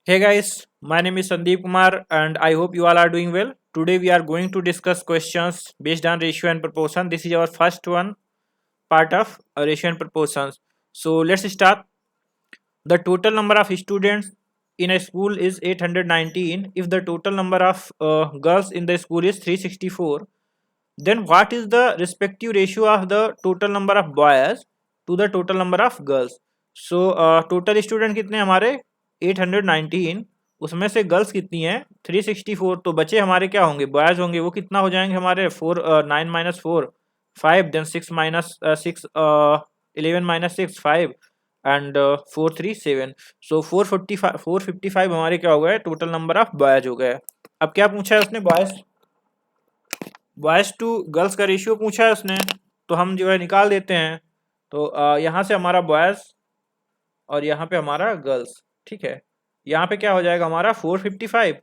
Hey guys, my name is Sandeep Kumar and I hope you all are doing well. Today we are going to discuss questions based on ratio and proportion. This is our first one part of ratio and proportions. So let's start. The total number of students in a school is 819. If the total number of girls in the school is 364, then what is the respective ratio of the total number of boys to the total number of girls? So total student कितने हमारे 819, उसमें से girls कितनी हैं 364, तो बचे हमारे क्या होंगे बॉयज होंगे, वो कितना हो जाएंगे हमारे 9 - 4 5, देन 6 11 - 6 5 एंड 4 3 7, सो 455 हमारे क्या हो गए टोटल नंबर ऑफ बॉयज हो गए। अब क्या पूछा है उसने बॉयज टू गर्ल्स का रेशियो पूछा है उसने, तो हम जो है निकाल देते हैं। तो यहाँ से हमारा बॉयज और यहाँ पे हमारा गर्ल्स, ठीक है। यहाँ पे क्या हो जाएगा हमारा 455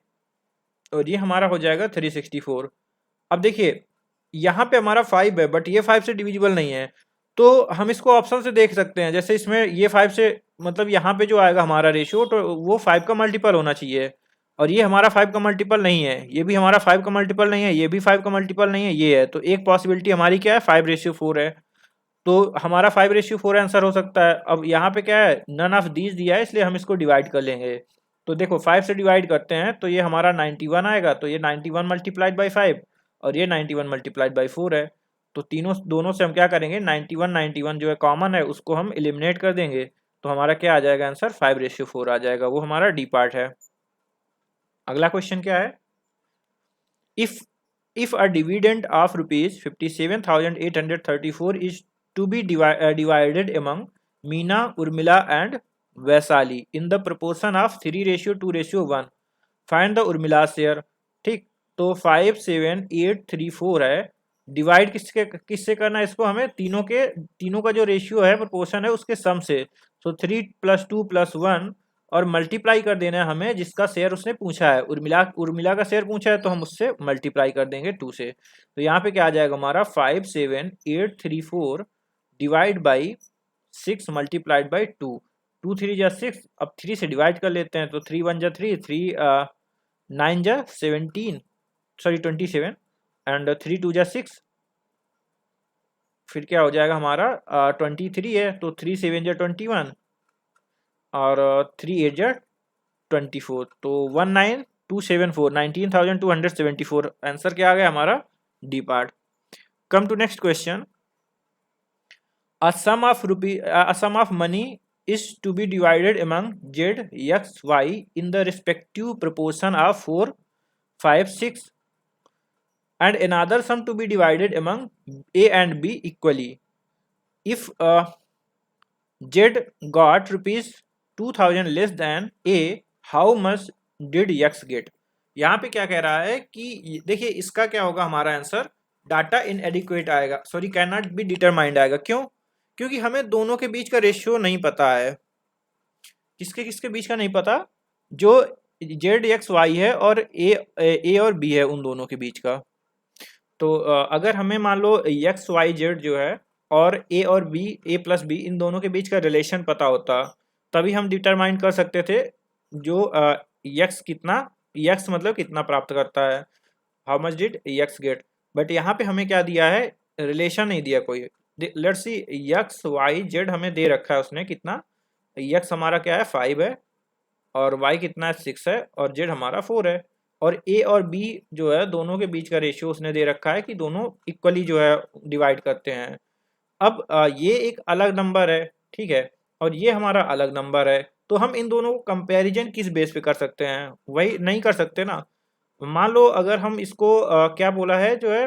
और ये हमारा हो जाएगा 364। अब देखिए यहाँ पे हमारा 5 है बट ये 5 से डिविजिबल नहीं है, तो हम इसको ऑप्शन से देख सकते हैं। जैसे इसमें ये 5 से मतलब यहाँ पे जो आएगा हमारा रेशियो तो वो 5 का मल्टीपल होना चाहिए, और ये हमारा 5 का मल्टीपल नहीं है, ये भी हमारा 5 का मल्टीपल नहीं है, ये भी 5 का मल्टीपल नहीं है, ये है। तो एक पॉसिबिलिटी हमारी क्या है 5:4 है, तो हमारा 5:4 आंसर हो सकता है। अब यहाँ पे क्या है नन ऑफ दीज दिया है, इसलिए हम इसको डिवाइड कर लेंगे। तो देखो 5 से डिवाइड करते हैं तो ये हमारा 91 आएगा, तो ये 91 मल्टीप्लाइड बाई 5 और ये 91 मल्टीप्लाइड बाई 4 है। तो तीनों दोनों से हम क्या करेंगे 91 जो है कॉमन है उसको हम एलिमिनेट कर देंगे, तो हमारा क्या आ जाएगा आंसर 5:4 आ जाएगा, वो हमारा डी पार्ट है। अगला क्वेश्चन क्या है, if a dividend of rupees 57,834 is to be divided among Meena, Urmila and Vaisali in the proportion of 3:2:1, find the Urmila share। ठीक, तो 57834 है, डिवाइड किससे करना है इसको, हमें तीनों का जो रेशियो है प्रोपोर्शन है उसके सम से। तो 3 + 2 + 1 और मल्टीप्लाई कर देना है हमें जिसका शेयर उसने पूछा है, उर्मिला का शेयर पूछा है तो हम उससे मल्टीप्लाई कर देंगे 2 से। तो यहाँ पे क्या आ जाएगा हमारा 57834 डिवाइड बाई 6 मल्टीप्लाइड बाई 2, 2 3 जा 6, अब 3 से डिवाइड कर लेते हैं तो 3 1 जा 3, 3 9 जा 17, सॉरी 27 एंड 3 2 जा 6, फिर क्या हो जाएगा हमारा 23 है, तो 3 7 जा 21 और 3 8 जा 24, तो 19274 19,274 आंसर क्या आ गया हमारा D part. Come to next question, a sum of money is to be divided among z, x, y in the respective proportion of 4 5 6 and another sum to be divided among a and b equally. If z got rupees 2000 less than a, how much did x get? यहाँ पे क्या कह रहा है कि देखिए इसका क्या होगा हमारा आंसर डाटा इनएडिक्वेट आएगा, sorry can not be determined आएगा। क्यों? क्योंकि हमें दोनों के बीच का रेशियो नहीं पता है। किसके किसके बीच का नहीं पता, जो जेड एक्स वाई है और ए और बी है उन दोनों के बीच का। तो अगर हमें मान लो एक्स वाई जेड जो है और ए और बी ए प्लस बी इन दोनों के बीच का रिलेशन पता होता तभी हम डिटरमाइन कर सकते थे जो एक्स कितना, एक्स मतलब कितना प्राप्त करता है, how much did X get. But यहाँ पे हमें क्या दिया है, रिलेशन नहीं दिया कोई। Let's see X Y Z हमें दे रखा है उसने कितना, एक्स हमारा क्या है 5 है और वाई कितना है 6 है और जेड हमारा 4 है, और ए और बी जो है दोनों के बीच का रेशियो उसने दे रखा है कि दोनों इक्वली जो है डिवाइड करते हैं। अब ये एक अलग नंबर है, ठीक है, और ये हमारा अलग नंबर है, तो हम इन दोनों को कंपैरिजन किस बेस पे कर सकते हैं, वही नहीं कर सकते ना। मान लो अगर हम इसको क्या बोला है जो है,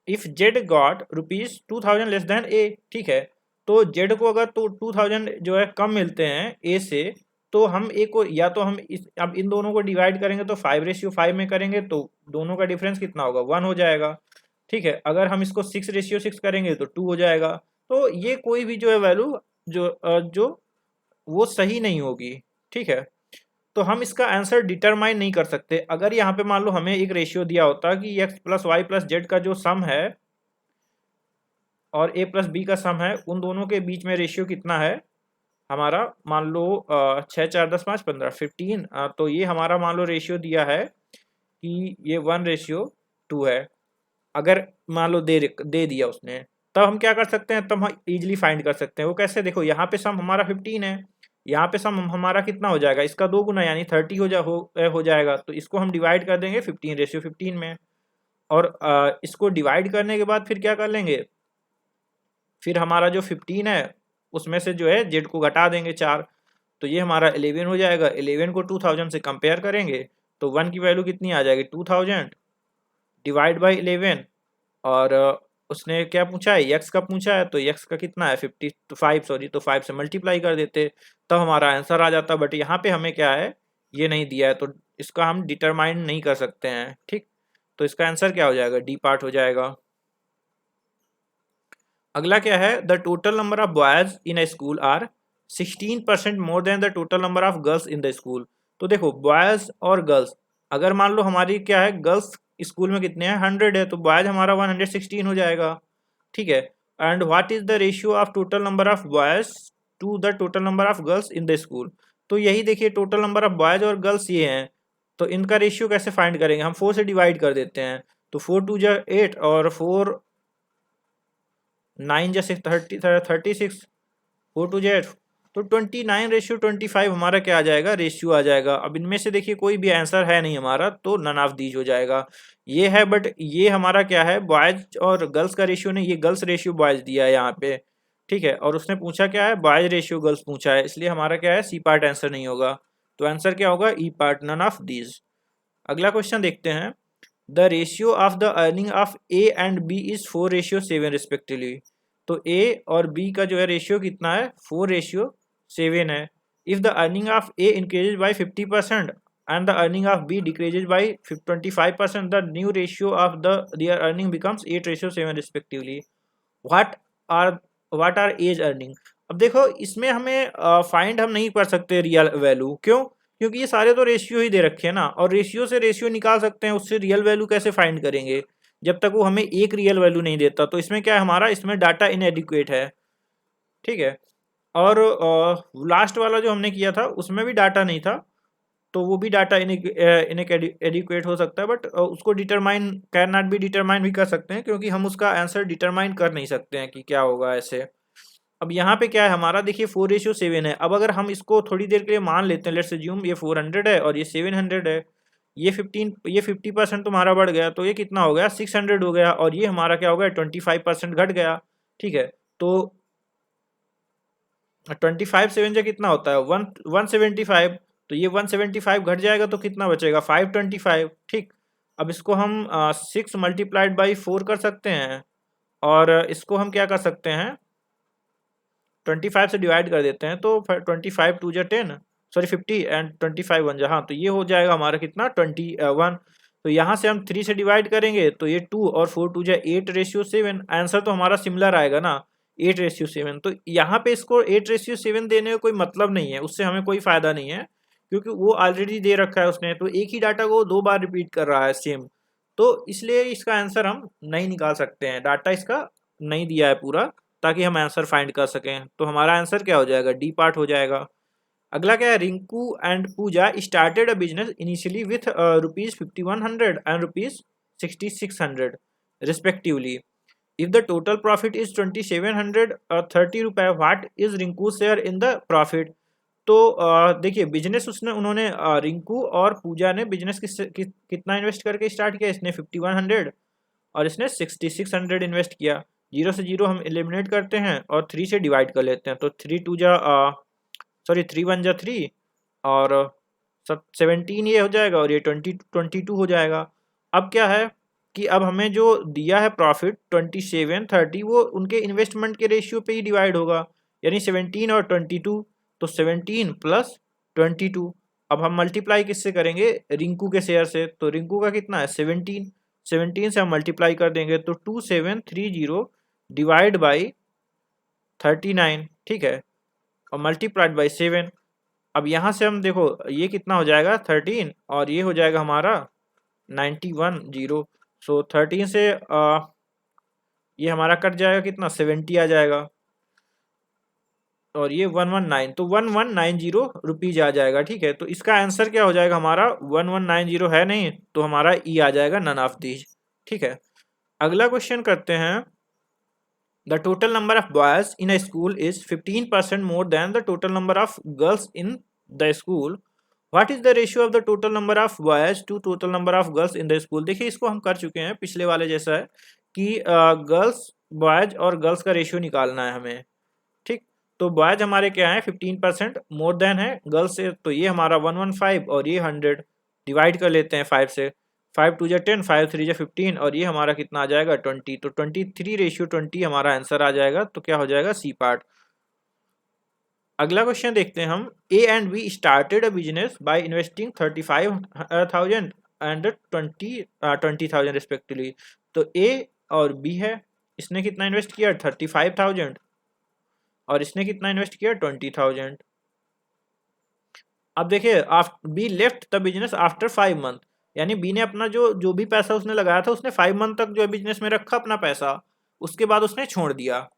if Z got rupees 2000 less than a, ठीक है, तो जेड को अगर तो 2000 जो है कम मिलते हैं ए से, तो हम ए को या तो हम अब इन दोनों को डिवाइड करेंगे तो 5:5 में करेंगे तो दोनों का डिफरेंस कितना होगा 1 हो जाएगा, ठीक है। अगर हम इसको 6:6 करेंगे तो 2 हो जाएगा। तो ये कोई भी जो है वैल्यू जो वो सही नहीं होगी, ठीक है। तो हम इसका आंसर डिटरमाइन नहीं कर सकते। अगर यहाँ पे मान लो हमें एक रेशियो दिया होता कि x + y + z का जो सम है और a + b का सम है, उन दोनों के बीच में रेशियो कितना है हमारा मान लो 6 4 10 5 15 15, तो ये हमारा मान लो रेशियो दिया है कि ये 1:2 है। अगर मान लो दे दिया उसने, तब हम क्या कर सकते हैं, तब हम इजीली फाइंड कर सकते हैं। वो कैसे, देखो यहाँ पे सम हमारा 15 है, यहाँ पे सम हमारा कितना हो जाएगा, इसका 2 गुना यानी 30 हो जाएगा। तो इसको हम डिवाइड कर देंगे 15:15 में, और इसको डिवाइड करने के बाद फिर क्या कर लेंगे, फिर हमारा जो 15 है उसमें से जो है जेड को घटा देंगे 4, तो ये हमारा 11 हो जाएगा। 11 को 2000 से कंपेयर करेंगे तो 1 की वैल्यू कितनी आ जाएगी, 2000 डिवाइड बाई 11। और उसने क्या पूछा है, यक्स का पूछा है, तो यक्स का कितना है 55, सॉरी, तो 5 से मल्टीप्लाई कर देते तब हमारा आंसर आ जाता। बट यहाँ पे हमें क्या है, ये नहीं दिया है, तो इसका हम डिटरमाइन नहीं कर सकते हैं। ठीक, तो इसका आंसर क्या हो जाएगा, डी पार्ट हो जाएगा। अगला क्या है, the total number of boys in a school are 16% more than the total number of girls in the school. तो देखो बॉयज और गर्ल्स, अगर मान लो हमारी क्या है, गर्ल्स स्कूल में कितने हैं 100 है, तो बॉयज हमारा 116 हो जाएगा। ठीक है, and what is the ratio of total number of boys to the total number of girls in the school. तो यही देखिए, टोटल नंबर ऑफ बॉयज और गर्ल्स ये हैं, तो इनका रेशियो कैसे फाइंड करेंगे, हम 4 से डिवाइड कर देते हैं। तो 4 2 जा 8 और 4 9 जैसे 36, 4 2 8, तो 29:25 हमारा क्या आ जाएगा, रेशियो आ जाएगा। अब इनमें से देखिए कोई भी आंसर है नहीं हमारा, तो नन ऑफ दीज हो जाएगा। ये है, बट ये हमारा क्या है, बॉयज और गर्ल्स का रेशियो नहीं, ये गर्ल्स रेशियो बॉयज दिया है यहाँ पे। ठीक है, और उसने पूछा क्या है, बॉयज रेशियो गर्ल्स पूछा है, इसलिए हमारा क्या है, सी पार्ट आंसर नहीं होगा। तो आंसर क्या होगा, E part, none of these. अगला क्वेश्चन देखते हैं, the ratio of the earning of A and B is 4:7 respectively. तो ए और बी का जो है रेशियो कितना है, 4:7 है। If the earning of A increases by 50% and the earning of B decreases by 25%, the new ratio of the their earning becomes 8:7 respectively. What are what are A's earning. अब देखो इसमें हमें फाइंड हम नहीं कर सकते रियल वैल्यू, क्यों, क्योंकि ये सारे तो रेशियो ही दे रखे हैं ना, और रेशियो से रेशियो निकाल सकते हैं, उससे रियल वैल्यू कैसे फाइंड करेंगे जब तक वो हमें एक रियल वैल्यू नहीं देता। तो इसमें क्या है हमारा, इसमें डाटा इनएडिक्वेट है। ठीक है, और लास्ट वाला जो हमने किया था उसमें भी डाटा नहीं था, तो वो भी डाटा इनएडिक्वेट हो सकता है, बट उसको determine can not be determine भी कर सकते हैं, क्योंकि हम उसका आंसर डिटरमाइन कर नहीं सकते हैं कि क्या होगा ऐसे। अब यहाँ पे क्या है हमारा, देखिए 4:7 है। अब अगर हम इसको थोड़ी देर के लिए मान लेते हैं, लेट्स अज्यूम ये 400 है और ये 700 है, ये 50% तुम्हारा बढ़ गया, तो ये कितना हो गया, 600 हो गया, और ये हमारा क्या हो गया, 25% घट गया। ठीक है, तो 25 7 जो कितना होता है, 175, तो ये 175 घट जाएगा, तो कितना बचेगा, 525। ठीक, अब इसको हम 6 मल्टीप्लाइड बाई 4 कर सकते हैं, और इसको हम क्या कर सकते हैं, 25 से डिवाइड कर देते हैं, तो 25 2 जा 10, सॉरी 50, एंड 25 1 जा, हाँ, तो ये हो जाएगा हमारा कितना, 21। तो यहाँ से हम 3 से डिवाइड करेंगे तो ये 2, और 4 2 जा 8:7, आंसर तो हमारा सिमिलर आएगा ना, 8:7। तो यहाँ पे इसको 8:7 देने का कोई मतलब नहीं है, उससे हमें कोई फायदा नहीं है, क्योंकि वो ऑलरेडी दे रखा है उसने, तो एक ही डाटा को 2 बार रिपीट कर रहा है सेम, तो इसलिए इसका आंसर हम नहीं निकाल सकते हैं, डाटा इसका नहीं दिया है पूरा, ताकि हम आंसर फाइंड कर सकें। तो हमारा आंसर क्या हो जाएगा, डी पार्ट हो जाएगा। अगला क्या है, Rinku and Pooja started a business initially with ₹5100 and ₹6600 respectively. If the total profit is 2730 रुपए, what is Rinku share in the profit. तो देखिए बिजनेस उन्होंने रिंकू और पूजा ने बिजनेस कितना इन्वेस्ट करके स्टार्ट किया, इसने 5100 और इसने 6600 इन्वेस्ट किया। जीरो से जीरो हम एलिमिनेट करते हैं और 3 से डिवाइड कर लेते हैं, तो 3 2 जा सॉरी 3 1 जा 3, और 17 ये हो जाएगा, और ये 22 हो जाएगा। अब क्या है कि अब हमें जो दिया है प्रॉफिट 2730, वो उनके इन्वेस्टमेंट के रेशियो पे ही डिवाइड होगा, यानी 17 और 22, तो 17 प्लस 22। अब हम मल्टीप्लाई किससे करेंगे, रिंकू के शेयर से, तो रिंकू का कितना है 17, 17 से हम मल्टीप्लाई कर देंगे, तो 2730 डिवाइड बाई 39। ठीक है, और मल्टीप्लाइड बाई 7। अब यहाँ से हम देखो ये कितना हो जाएगा 13, और ये हो जाएगा हमारा 91 0। सो 13 से ये हमारा कट जाएगा कितना, 70 आ जाएगा। और ये 119, तो 1190 रुपीज आ जाएगा। ठीक है, तो इसका आंसर क्या हो जाएगा हमारा 1190 है नहीं, तो हमारा ई आ जाएगा, नन ऑफ दीज। ठीक है, अगला क्वेश्चन करते हैं। The total number of boys in a school is 15% more than the total number of girls in the school. What is the ratio of the total number of boys to total number of girls in the school. देखिए, इसको हम कर चुके हैं पिछले वाले जैसा है कि गर्ल्स बॉयज और गर्ल्स का रेशियो निकालना है हमें। ठीक, तो बॉयज हमारे क्या है 15% मोर देन है गर्ल्स से, तो ये हमारा 115 और ये 100 डिवाइड कर लेते हैं 5 से। 5 2 जा 10, 5 3 जा 15 और ये हमारा कितना आ जाएगा 20, तो 23:20 हमारा आंसर आ जाएगा। तो क्या हो जाएगा सी पार्ट। अगला क्वेश्चन देखते हैं हम। ए and be started a business by investing 35,000 and 20,000 respectively. तो ए और बी है, इसने कितना इन्वेस्ट किया 35,000 और इसने कितना इन्वेस्ट किया 20,000। अब देखिए, be left the business after 5 month, यानी बी ने अपना जो भी पैसा उसने लगाया था उसने 5 मंथ तक जो है बिजनेस में रखा अपना पैसा, उसके बाद उसने छोड़ दिया।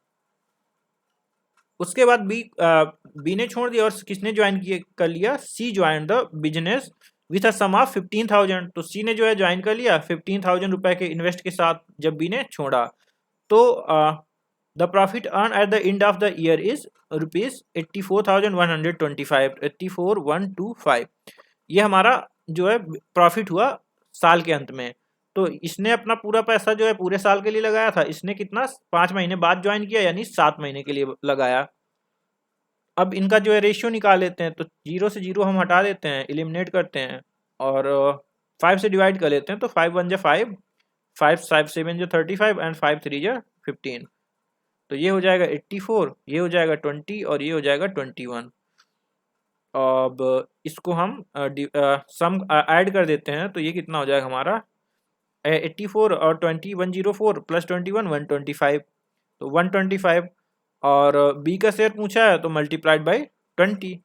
उसके बाद बी ने छोड़ दिया और किसने ज्वाइन कर लिया, C join the business with a sum of 15,000। तो सी ने जो है ज्वाइन कर लिया 15,000 रुपए के इन्वेस्ट के साथ जब बी ने छोड़ा। तो the profit earn at the end of the year is ₹84,125, 84,125। ये हमारा जो है प्रॉफिट हुआ साल के अंत में। तो इसने अपना पूरा पैसा जो है पूरे साल के लिए लगाया था, इसने कितना 5 महीने बाद ज्वाइन किया, यानी 7 महीने के लिए लगाया। अब इनका जो है रेशियो निकाल लेते हैं, तो 0 से 0 हम हटा देते हैं, एलिमिनेट करते हैं और 5 से डिवाइड कर लेते हैं। तो 5 1 जा 5, 5 5 7 जा 35 एंड 5 3 जा 15। तो ये हो जाएगा 84, ये हो जाएगा 20 और ये हो जाएगा 21। अब इसको हम सम ऐड कर देते हैं, तो ये कितना हो जाएगा हमारा 84 और 20 104 प्लस 21 125, तो 125। और बी का शेयर पूछा है तो मल्टीप्लाइड बाई 20।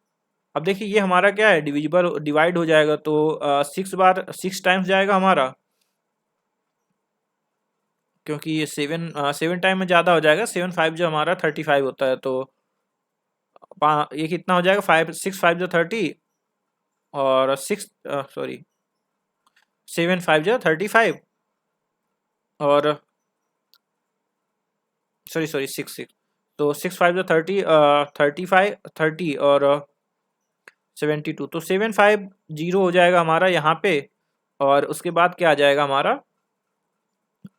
अब देखिए ये हमारा क्या है डिविजिबल डिवाइड हो जाएगा, तो 6 टाइम्स जाएगा हमारा, क्योंकि ये 7 टाइम में ज़्यादा हो जाएगा। 7 5 जो हमारा 35 होता है, तो ये कितना हो जाएगा 5 6 5 जो 30 और 6 सॉरी 7 5 जो 35 और सॉरी 6 तो 6 5 जो 30 35 30 और 72, तो 750 हो जाएगा हमारा यहाँ पे। और उसके बाद क्या आ जाएगा हमारा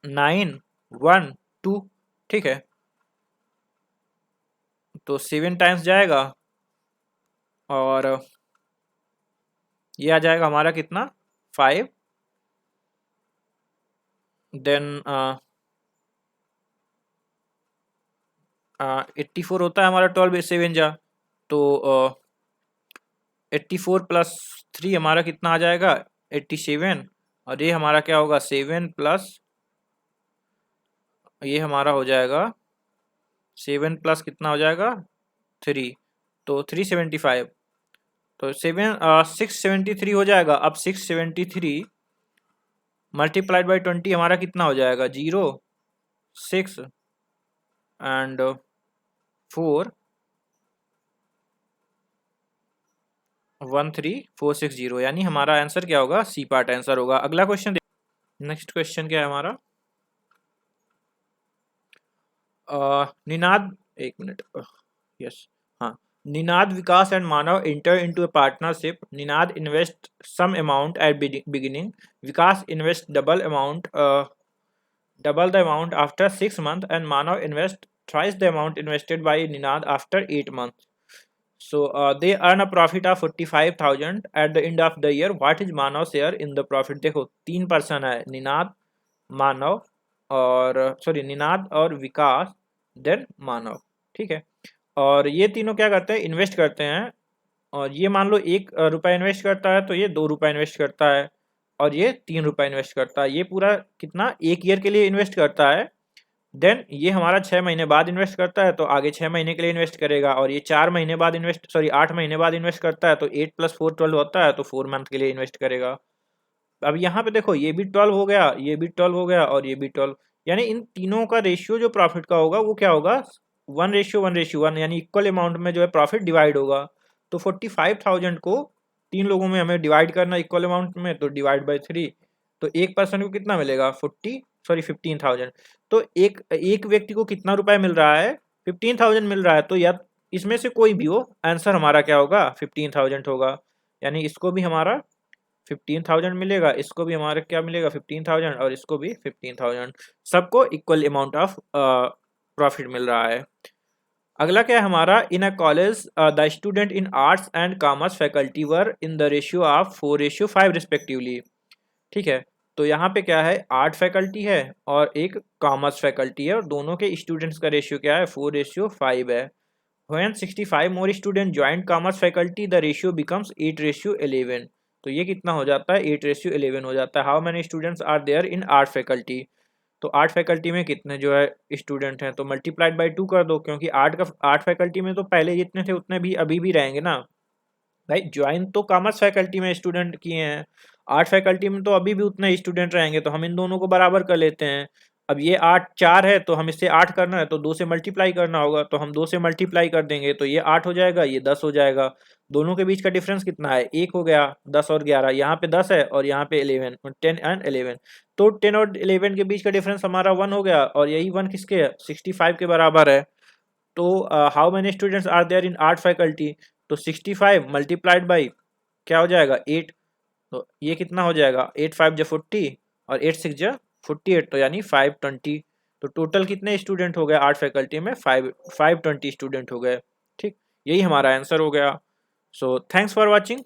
912। ठीक है, तो 7 टाइम्स जाएगा और ये आ जाएगा हमारा कितना 5, देन 84 होता है हमारा 12 7 जा, तो 84 प्लस 3 हमारा कितना आ जाएगा 87। और ये हमारा क्या होगा 7 प्लस ये हमारा हो जाएगा 7 प्लस कितना हो जाएगा 3, तो 375। तो 673 हो जाएगा। अब 673 मल्टीप्लाइड बाई 20 हमारा कितना हो जाएगा 0 6 एंड 4 13460, यानी हमारा आंसर क्या होगा सी पार्ट आंसर होगा। अगला क्वेश्चन, नेक्स्ट क्वेश्चन क्या है हमारा निनाद, एक मिनट, यस, हाँ, Ninad Vikas and Manav enter into a partnership. Ninad invest some amount at beginning, Vikas invest double the amount after 6 months, and Manav invest twice the amount invested by Ninad after 8 months. So they earn a profit of 45,000 at the end of the year. What is Manav's share in the profit? देखो 3 person है, निनाद, मानव और sorry Ninad और विकास, then मानव। ठीक है, और ये तीनों क्या करते हैं इन्वेस्ट करते हैं। और ये मान लो 1 रुपया इन्वेस्ट करता है, तो ये 2 रुपया इन्वेस्ट करता है और ये 3 रुपया इन्वेस्ट करता है। ये पूरा कितना 1 ईयर के लिए इन्वेस्ट करता है। देन ये हमारा 6 महीने बाद इन्वेस्ट करता है, तो आगे 6 महीने के लिए इन्वेस्ट करेगा। और ये 4 महीने बाद 8 महीने बाद इन्वेस्ट करता है, तो 8 + 4 12 होता है, तो 4 मंथ के लिए इन्वेस्ट करेगा। अब यहाँ पे देखो ये भी 12 हो गया, ये भी 12 हो गया और ये भी 12, यानी इन तीनों का रेशियो जो प्रॉफिट का होगा वो क्या होगा 1:1:1 यानी इक्वल अमाउंट में जो है प्रॉफिट डिवाइड होगा। तो 45,000 को 3 लोगों में हमें डिवाइड करना इक्वल अमाउंट में, तो डिवाइड बाई 3। तो एक पर्सन को कितना मिलेगा 15,000। तो एक व्यक्ति को कितना रुपए मिल रहा है 15,000 मिल रहा है। तो या इसमें से कोई भी हो, आंसर हमारा क्या होगा 15,000 होगा। यानी इसको भी हमारा 15,000 मिलेगा, इसको भी हमारा क्या मिलेगा 15,000, और इसको भी 15,000। सबको इक्वल अमाउंट ऑफ प्रॉफिट मिल रहा है। अगला क्या है हमारा, in a college the student in arts and commerce faculty were in the ratio of 4:5 respectively. ठीक है, तो यहाँ पे क्या है, आर्ट फैकल्टी है और एक कॉमर्स फैकल्टी है, और दोनों के स्टूडेंट्स का रेशियो क्या है 4:5 है। When 65 more students joined commerce faculty, the ratio becomes 8:11। तो ये कितना हो जाता है 8:11 हो जाता है। How many students are there in art faculty, तो आर्ट फैकल्टी में कितने जो है स्टूडेंट हैं, तो मल्टीप्लाइड बाई 2 कर दो, क्योंकि आर्ट फैकल्टी में तो पहले जितने थे उतने भी अभी भी रहेंगे ना भाई। ज्वाइन तो कॉमर्स फैकल्टी में स्टूडेंट किए हैं, आर्ट फैकल्टी में तो अभी भी उतने स्टूडेंट रहेंगे, तो हम इन दोनों को बराबर कर लेते हैं। अब ये 8 4 है, तो हम इससे 8 करना है तो 2 से मल्टीप्लाई करना होगा, तो हम 2 से मल्टीप्लाई कर देंगे, तो ये 8 हो जाएगा, ये 10 हो जाएगा। दोनों के बीच का डिफरेंस कितना है 1 हो गया, 10 और 11, यहाँ पे 10 है और यहाँ पे 11, 10 एंड 11। तो 10 और 11 के बीच का डिफरेंस हमारा 1 हो गया, और यही 1 किसके है 65 के बराबर है। तो how many students are there in art faculty, तो 65 मल्टीप्लाइड बाई क्या हो जाएगा 8। तो ये कितना हो जाएगा 8 5 जा 40 और 8 6 जा 48, तो यानी 520। तो टोटल कितने स्टूडेंट हो गए आर्ट फैकल्टी में 520 स्टूडेंट हो गए। ठीक, यही हमारा आंसर हो गया। So thanks for watching.